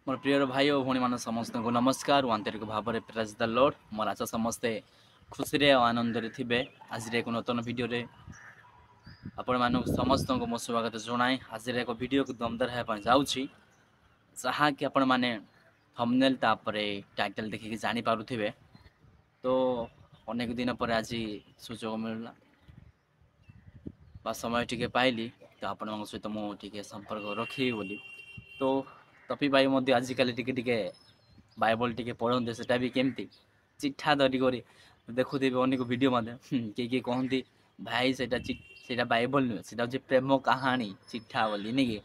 मोर प्रिय भाई और भौणी मान समस्त को नमस्कार और आंतरिक भाव में प्रेज द लॉर्ड। मोर आशा समस्ते खुशी रे आनंद रे थिबे। आज एक नूतन वीडियो रे आपण मान समस्त को मो स्वागत जनाए। आज एक वीडियो को दमदार है जाऊँगी जहाँ कि आपण माने थंबनेल तापरे टाइटल देखिक जानी पारुथिबे। तो अनेक दिन पर आज सुजोग मिलला बा समय टिके पाइली तो आपण सहित मुझे संपर्क रखी बोली। तो तपी भाई मध्य आजिकल टिके बाइबल टिके पढ़ते सेटा भी केमती चिठा धरिक देखुथे अनेक वीडियो मध्य किए कहती भाई सेटा बाइबल नुहे से हूँ प्रेम कहानी चिठा बोली नहीं कि।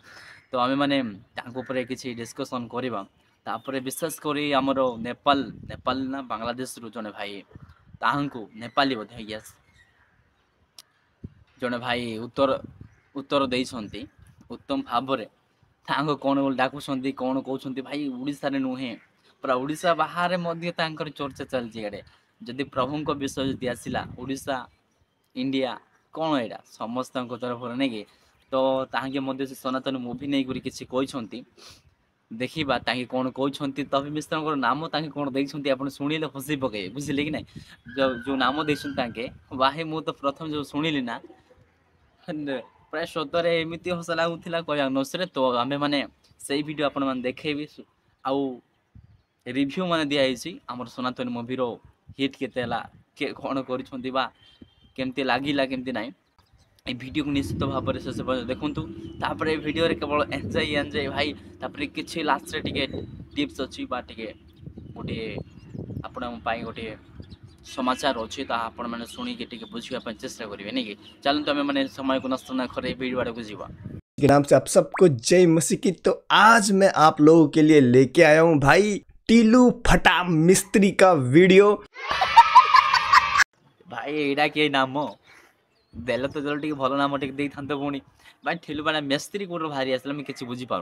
तो आम मैंने किसी डिस्कसन करवा तापर विशेष कर आमर नेपाल ना बांग्लादेश रु जड़े भाई ताहू नेपाली बोधे यस जड़े भाई उत्तर देइछंती उत्तम भाव में कौन डाकुंट कौन कहते भाई उड़ीसा नुहे पूरा उड़ीसा बाहर चर्चा चलती इे जदि प्रभु विषय जब आसला उड़ीसा इंडिया कौन यहाँ समस्त तरफ नहीं कि। तो ताकि सनातन मुवी नहीं करी किसी कहते देखा ताकि कौन कहते तभी मिश्र नाम ताकि कौन देखते आप शुणिले हसी पकड़े बुझे कि नहीं जो नाम देखते भाई मु तो प्रथम जो शुणिली ना प्राय सतरे एमती हस लगुला कह नसरे। तो आम मैंने से वीडियो आपण मैंने देखेबी आउ रिव्यू मान दिखाई आमर सनातन मुवीर हिट के कौन करमती लगिला केमती ना ये वीडियो को निश्चित भाव में शेष देखूँ। तापर ये वीडियो केवल एंजॉय भाई तापर किसी लास्ट टे टिप्स अच्छी गोटे आपण गोटे समाचार अच्छी आपण मैंने शुणिक बुझापी चेष्टा करेंगे नहीं कि। चलते आम मैंने समय को नष्ट न कर वीडियो आड़े को जीवा के नाम से आप सबको जय मसीह की। तो आज मैं आप लोगों के लिए लेके आया हूं भाई टीलू फटा मिस्त्री का वीडियो। भाई एडा के नाम देल तो चलो भल नाम टे था पुणी भाई ठिलू फटा मिस्त्री कोट भारी आसला मुझे किसी बुझी पार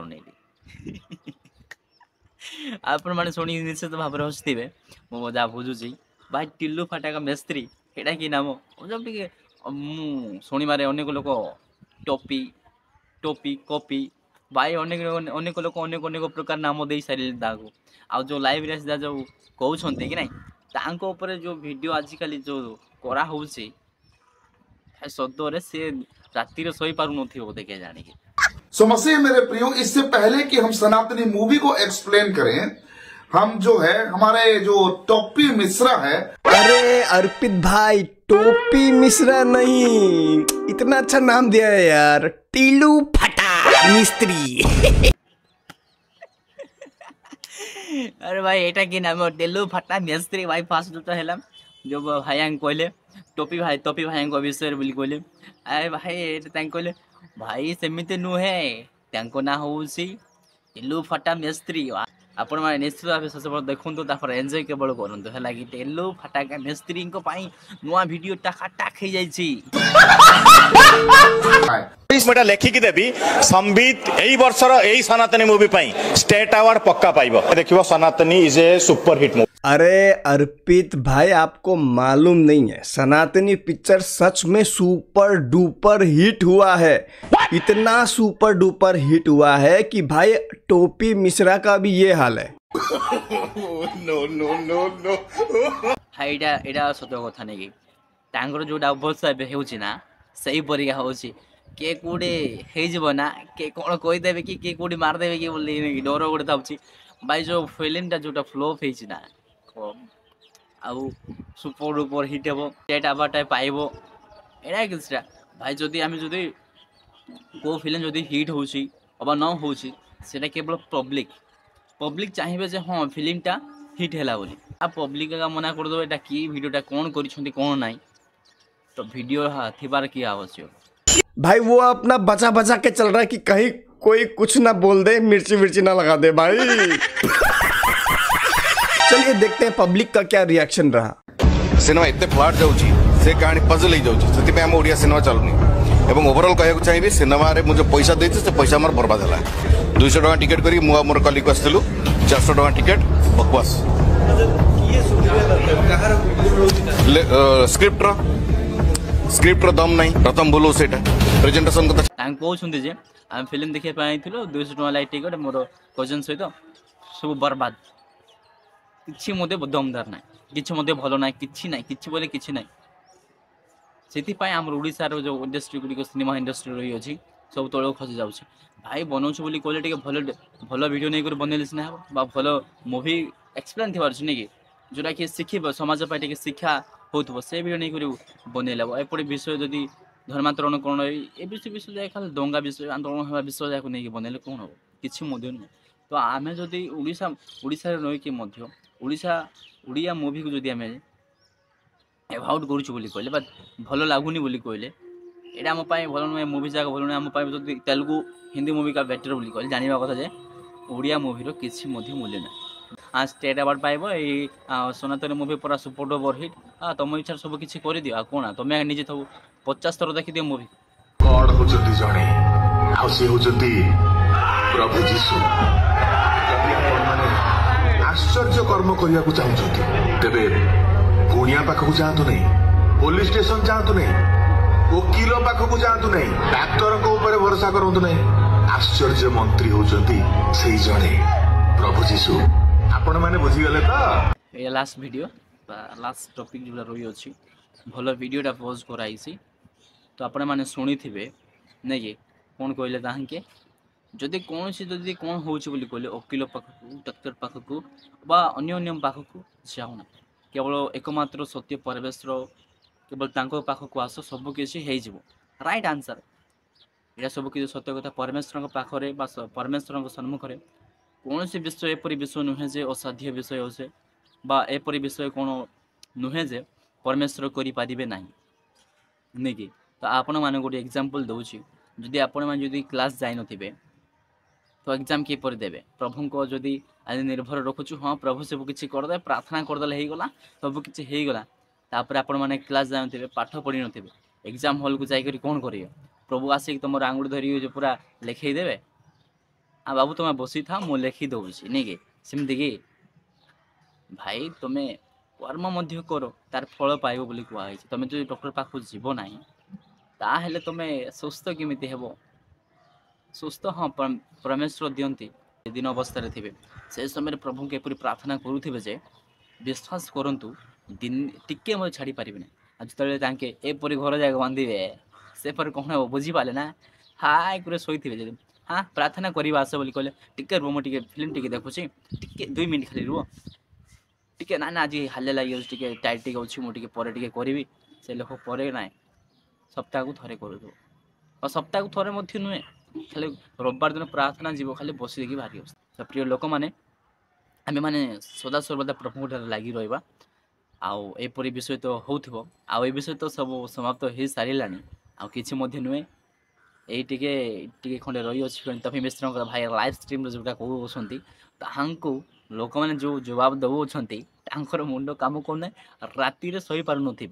आपण मैंने शुणी निश्चित भाव में हसुवे मो जहाँ बुझुची भाई टिल्लू फाटा मिस्त्री एटा कि नाम जब टे शुणवे अनेक लोक टोपी टोपी कॉपी भाई अनेक लोक अनेक प्रकार नाम दे सारे आ जो लाइव जो कहते कि नहीं जो वीडियो आजिकल जो करा सदरे से राति सोई पार बोधे के जाने सो मसीह मेरे प्रियो, इससे पहले कि हम सनातनी मूवी को एक्सप्लेन करें, हम जो है हमारे जो टोपी मिश्रा है। अरे अर्पित भाई टोपी मिश्रा नहीं, इतना अच्छा नाम दिया है यार, टीलू फटा मिस्त्री। अरे भाई एटा कि नाम टीलू फटा मिस्त्री भाई फास्ट जो है जो भाई कहले टोपी भाई विषय बोली कहले अरे भाई कहले भाई सेमती नुहे ना हूँ टीलू फटा मिस्त्री। आपण मैंने निश्चित भाव शेष देखूँ तापर एंजॉय केवल करूँ है कि टेलू फटाका मिस्त्री नुआ वीडियो टाक हो जाटा लेखिकी देवी संबित यही वर्षर यही सनातनी मूवी स्टेट अवार्ड पक्का पाइब। देखियो सनातनी is a super hit movie. अरे अर्पित भाई आपको मालूम नहीं है, सनातनी पिक्चर सच में सुपर डुपर हिट हुआ है। इतना सुपर डुपर हिट हुआ है कि भाई टोपी मिश्रा का भी ये हाल है। नो नो नो नो एटा सत कथा नहीं कि जोटा अवस्था होची ना सही परिका होची के कौटे ना के कौन कहीदेवे कि के कौटी मारदेवे कि बोली डर गोटे था भाई जो फिल्म जोटा फ्लॉप होना आउ सुपर डुपर हिट हे स्टेट अवार्ड पाइब एटा कि भाई जदि आम जदि को फिल्म जदि हिट होची अबा न होची सेटा केवल पब्लिक चाहिए जे हाँ फिल्मटा हिट है बोली आ पब्लिक का मना करदे एटा कि वीडियोटा कौन करिसेंती कौन नहीं। तो वीडियो थिबार की आवश्यक भाई वो अपना बचा बचा के चल रहा है कि कहीं कोई कुछ ना बोल दे, मिर्ची ना लगा दे भाई। चलिए देखते हैं पब्लिक का क्या रिएक्शन रहा। सिनेमा इतने फ्लाट जाउची से कहानी पजल हो जाउची सेति पे हम ओडिया सिनेमा चलुनी एवं ओवरऑल कहया को चाहिए सिनेमा रे मुझे पैसा देछि से पैसा हमर बर्बाद होला। 200 टका टिकट करी मु मोर कलिक आस्थिलु 400 टका टिकट बकवास स्क्रिप्ट दम नहीं प्रथम बोलो सेटा प्रेजेंटेशन को कहउछुंती जे हम फिल्म देखिया पाइथिलो 200 टका लाई टिकट मोर कजन सहित सब बर्बाद किसी दमदार ना कि भल ना कि बोले कि ना से आम ओडार जो इंडस्ट्री गुड़िक सिनेमा इंडस्ट्री रही अच्छी सब तल खसी जाऊँ भाई बनाऊँ बोली कहले भल भल भिड नहीं बनइले सीना हम भल मुवी एक्सप्लेन थी नहीं कि जोटा कि शिखब समाज टे शिक्षा हो से भिड नहीं बनइले एपटे विषय जदि धर्मांतरण कौन ये विषय विषय खाली दंगा विषय आंदोलन होगा विषय जाक नहीं बनइले कौन हम कि नुह तो आम जदि ओडिशा रहीकि ओडिया मुवी को जदि आम एभाउट करूँ कहले भल लगुनि कहले ये आम भल नुहे मुवी जाक भल नुहे आम जब तेलुगु हिंदी मुवी का बेटर बोली कहले जाना कथा जे ओडिया मुवीर किसी मूल्य ना हाँ स्टेट अवार्ड पाइब ये सनातन मुवी पूरा सुपर डुपर हिट तुम इच्छा सब किसी कर दियो कौन तुम निजे सब 50 थर देखी दियो मुवी गॉड होचंती जणे आ से होचंती प्रभु जीसु यदि आपण माने आश्चर्य कर्म करिया को चाहउछंती तेबे गुणिया पाखकु जातु नहीं पुलिस स्टेशन जातु नहीं वकील पाखकु जातु नहीं डाक्टर को ऊपर भरोसा करंतु नहीं आश्चर्य मंत्री होचंती सेही जणे प्रभु जीसु आपण माने बुझी गले तो ये लास्ट वीडियो लास्ट टॉपिक जो रही अच्छी भल वीडियोटा पोस्ट कराई तो आपण मैंने शुणी थे नहीं कि कौन कहले ताके जदि कौन जदि कौन हो कहले वकील पाखक डाक्तर पाखक अन्य पाखक जाऊना केवल एकमात्र सत्य परिवेश केवल पाखक आस सबकि राइट आंसर यहाँ सबकि सत्य कथा परमेश्वर पाखे परमेश्वर सम्मुख में कौन सी विषय एपरी विषय नुहे जे असाध्य विषय होसे एपरी विषय कौन नुहे जे परमेश्वर करें ना नहीं कि तो आपण मान गोटे एग्जांपल दूसरी जदि आपण मैंने क्लास जाई नथिबे तो एग्जाम किपर देवे प्रभु को जदि आज निर्भर रखुचु हाँ प्रभु सब किसी करदे प्रार्थना करदे होगला सब किसी होगला तापर आपण मैंने क्लास जाई नथिबे पाठ पढ़ी नथिबे एग्जाम हॉल को जाकर कौन करियो प्रभु आसिक तुम आंगुठी धरी जो पूरा लिखई देवे आ बाबू तुम बसी था मु लिखी दूसरी नहीं कि सेमती कि भाई तुम्हें कर्म मध्य कर तार फल पाइब बोली कहुई तुम जो डॉक्टर पाखु जीव ना ताहेले तुम सुस्थ केमिति हेबो सुस्थ हाँ परमेश्वर दियंती दिन अवस्था थे से समय प्रभु के पूरी प्रार्थना करुवे जे विश्वास करंतु दिन टिके मत छाड़ी पारे आज जो एपरी घर जाए बांधे से पर कौन हे बुझीपारे ना हाई पूरे शोथे हाँ प्रार्थना करवा आस बोली कहले टिके रुह मुझे फिल्म टी देखुची टिके 2 मिनट खाली रुह टिके ना आज हाले लगे टे टाइट टे अच्छी मुझे टे करी से लोक पर ना सप्ताह को थे कर सप्ताह को थे मध्य नुहे खाली रविवार दिन प्रार्थना जीव खाली बस देखिए भारी अवस्था प्रिय लोक मैंने आम मैंने सदा सर्वदा प्रभु लगी रहा आउपरी विषय तो हो आउ विषय तो सब समाप्त हो सारा आउ कि नुहे ये खंडे रही अच्छी तभी मिश्र भाई लाइव स्ट्रीम जोटा कहते लोक मैंने जो जवाब दौरान मुंड कम करना राति शई पार थे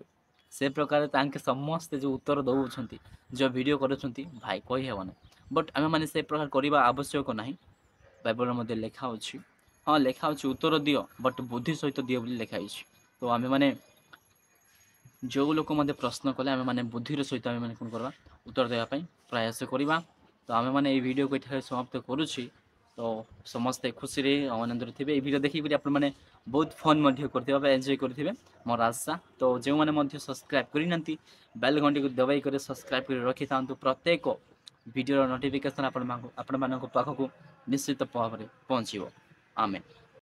से प्रकार समस्ते जो उत्तर दौरान जो वीडियो कर भाई कहीहबना बट आम मैंने से प्रकार करने आवश्यक ना बाइबल मध्य लिखा अच्छी हाँ लिखा अच्छी उत्तर दियो बट बुद्धि सहित दियो बोली लिखाई तो आम मैंने जो लोक मध्य प्रश्न कले आम मैंने बुद्धिर सहित आम मैंने कौन करवा उत्तर देवाई प्रयास करवा तो आम मैंने वीडियो को ये समाप्त करुच्छी तो समस्ते खुशी रे आनंद थे ये वीडियो देखिए आप बहुत फन करते एंजॉय करेंगे मोर आशा तो जो मैंने सब्सक्राइब करना बेल घंटी को दबाई कर सब्सक्राइब कर रखी था प्रत्येक वीडियो नोटिफिकेशन आपण पाखक निश्चित भाव में पहुँचो आमेन।